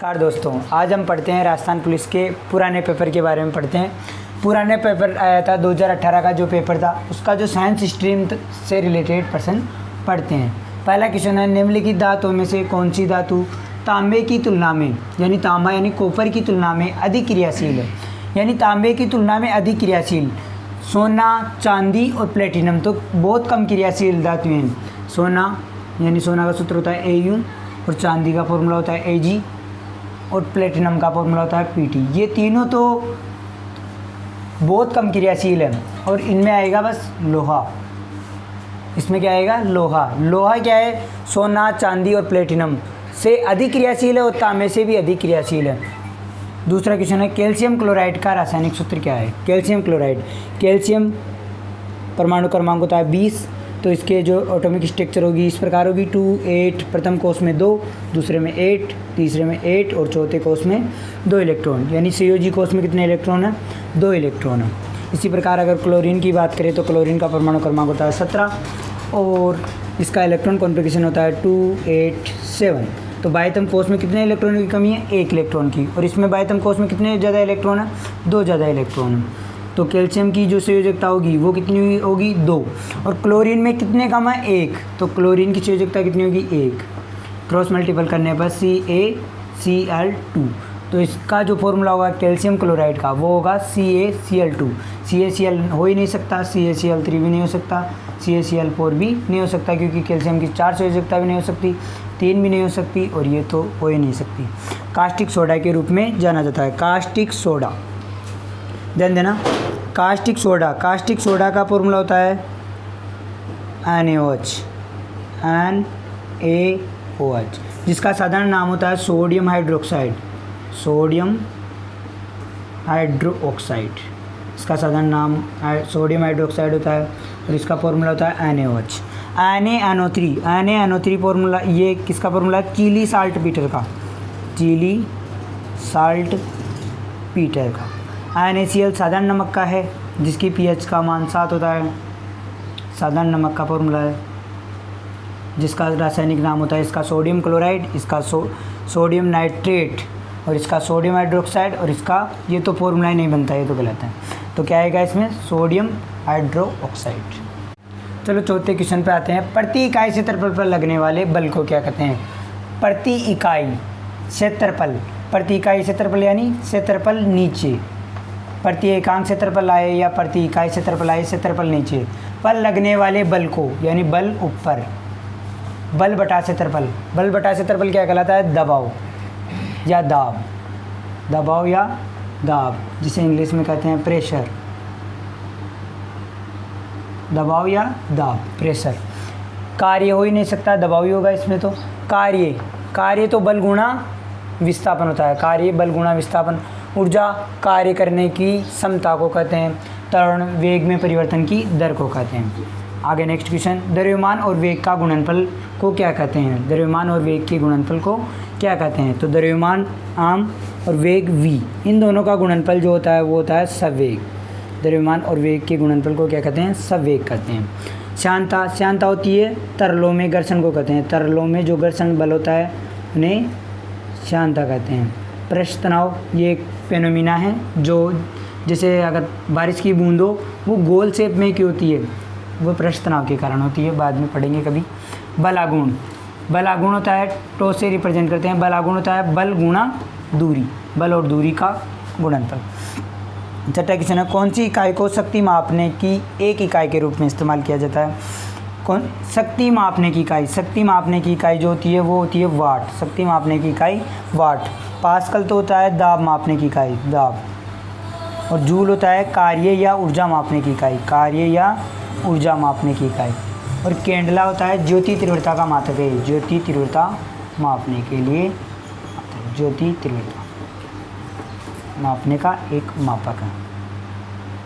नमस्कार दोस्तों, आज हम पढ़ते हैं राजस्थान पुलिस के पुराने पेपर के बारे में पढ़ते हैं। पुराने पेपर आया था 2018 का जो पेपर था, उसका जो साइंस स्ट्रीम से रिलेटेड प्रश्न पढ़ते हैं। पहला क्वेश्चन है, निम्नलिखित धातुओं में से कौन सी धातु तांबे की तुलना में यानी तांबा यानी कॉपर की तुलना में अधिक क्रियाशील है। यानी तांबे की तुलना में अधिक क्रियाशील सोना, चांदी और प्लेटिनम तो बहुत कम क्रियाशील धातु हैं। सोना यानी सोना का सूत्र होता है AU और चांदी का फॉर्मूला होता है AG और प्लेटिनम का फॉर्मूला होता है PT। ये तीनों तो बहुत कम क्रियाशील है और इनमें आएगा बस लोहा। इसमें क्या आएगा? लोहा। लोहा क्या है? सोना, चांदी और प्लेटिनम से अधिक क्रियाशील है और तांबे से भी अधिक क्रियाशील है। दूसरा क्वेश्चन है, कैल्शियम क्लोराइड का रासायनिक सूत्र क्या है? कैल्शियम क्लोराइड, कैल्शियम परमाणु क्रमांक होता है 20, तो इसके जो एटॉमिक स्ट्रक्चर होगी इस प्रकार होगी 2, 8, प्रथम कोष में 2, दूसरे में 8, तीसरे में 8 और चौथे कोष में 2 इलेक्ट्रॉन। यानी COG कोष में कितने इलेक्ट्रॉन है? 2 इलेक्ट्रॉन है। इसी प्रकार अगर क्लोरीन की बात करें तो क्लोरीन का परमाणु क्रमांक होता है 17 और इसका इलेक्ट्रॉन कॉन्फ़िगरेशन होता है 2, 8, 7। तो बाह्यतम कोष में कितने इलेक्ट्रॉन की कमी है? 1 इलेक्ट्रॉन की। और इसमें बाह्यतम कोष में कितने ज़्यादा इलेक्ट्रॉन है? 2 ज़्यादा इलेक्ट्रॉन है। तो कैल्शियम की जो संयोजकता होगी वो कितनी होगी? 2। और क्लोरीन में कितने कम है? 1। तो क्लोरीन की संयोजकता कितनी होगी? 1। क्रॉस मल्टीपल करने पर CaCl2। तो इसका जो फॉर्मूला होगा कैल्शियम क्लोराइड का वो होगा CaCl2। CaCl हो ही नहीं सकता, CaCl3 भी नहीं हो सकता, CaCl4 भी नहीं हो सकता क्योंकि कैल्शियम की 4 संयोजकता भी नहीं हो सकती, 3 भी नहीं हो सकती और ये तो हो ही नहीं सकती। कास्टिक सोडा के रूप में जाना जाता है। कास्टिक सोडा, ध्यान देना, कास्टिक सोडा का फॉर्मूला होता है NaOH, जिसका साधारण नाम होता है सोडियम हाइड्रोक्साइड। इसका साधारण नाम सोडियम हाइड्रोक्साइड होता है और इसका फॉर्मूला होता है NaOH। NaNO3 फॉर्मूला, ये किसका फॉर्मूला? चीली साल्ट पीटर का। NaCl साधारण नमक का है जिसकी pH का मान 7 होता है। साधारण नमक का फॉर्मूला है जिसका रासायनिक नाम होता है इसका सोडियम क्लोराइड, इसका सोडियम नाइट्रेट और इसका सोडियम हाइड्रोक्साइड और इसका ये तो फॉर्मूला ही नहीं बनता, ये तो गलत है। तो क्या आएगा इसमें? Sodium hydroxide. चलो चौथे क्वेश्चन पे आते हैं। प्रति इकाई क्षेत्रफल पर लगने वाले बल को क्या कहते हैं? प्रति इकाई क्षेत्रफल यानी क्षेत्रफल नीचे, प्रति एकांक क्षेत्रफल आए या प्रति इकाई क्षेत्रफल आए, क्षेत्रफल नीचे पर लगने वाले बल को यानी बल ऊपर, बल बटा क्षेत्रफल क्या कहलाता है? दबाव या दाब, जिसे इंग्लिश में कहते हैं प्रेशर। दबाव या दाब, प्रेशर। कार्य हो ही नहीं सकता, दबाव ही होगा इसमें। तो कार्य तो बल गुणा विस्थापन होता है, कार्य बल गुणा विस्थापन। ऊर्जा कार्य करने की क्षमता को कहते हैं। त्वरण वेग में परिवर्तन की दर को कहते हैं। आगे नेक्स्ट क्वेश्चन, द्रव्यमान और वेग का गुणनफल को क्या कहते हैं? द्रव्यमान और वेग के गुणनफल को क्या कहते हैं? तो द्रव्यमान आम और वेग v, इन दोनों का गुणनफल जो होता है वो होता है सवेग। द्रव्यमान और वेग के गुणनफल को क्या कहते हैं? सवेग कहते हैं। श्यानता होती है तरलों में घर्षण को कहते हैं। तरलों में जो घर्षण बल होता है उन्हें श्यानता कहते हैं। पृष्ठ तनाव ये एक फेनोमिना है जो जैसे अगर बारिश की बूंद हो वो गोल शेप में क्यों होती है? वो पृष्ठ तनाव के कारण होती है, बाद में पढ़ेंगे कभी। बल आघूर्ण होता है, टो से रिप्रेजेंट करते हैं। बल आघूर्ण होता है बल गुणा दूरी, बल और दूरी का गुणनफल। छठा क्वेश्चन है, कौन सी इकाई को शक्ति मापने की एक इकाई के रूप में इस्तेमाल किया जाता है? शक्ति मापने की इकाई जो होती है वो होती है वाट। शक्ति मापने की इकाई वाट। पास्कल तो होता है दाब मापने की इकाई, दाब। और जूल होता है कार्य या ऊर्जा मापने की इकाई, और केंडला होता है ज्योति तीव्रता का मात्रक है। ज्योति तीव्रता मापने के लिए, ज्योति तीव्रता मापने का एक मापक है।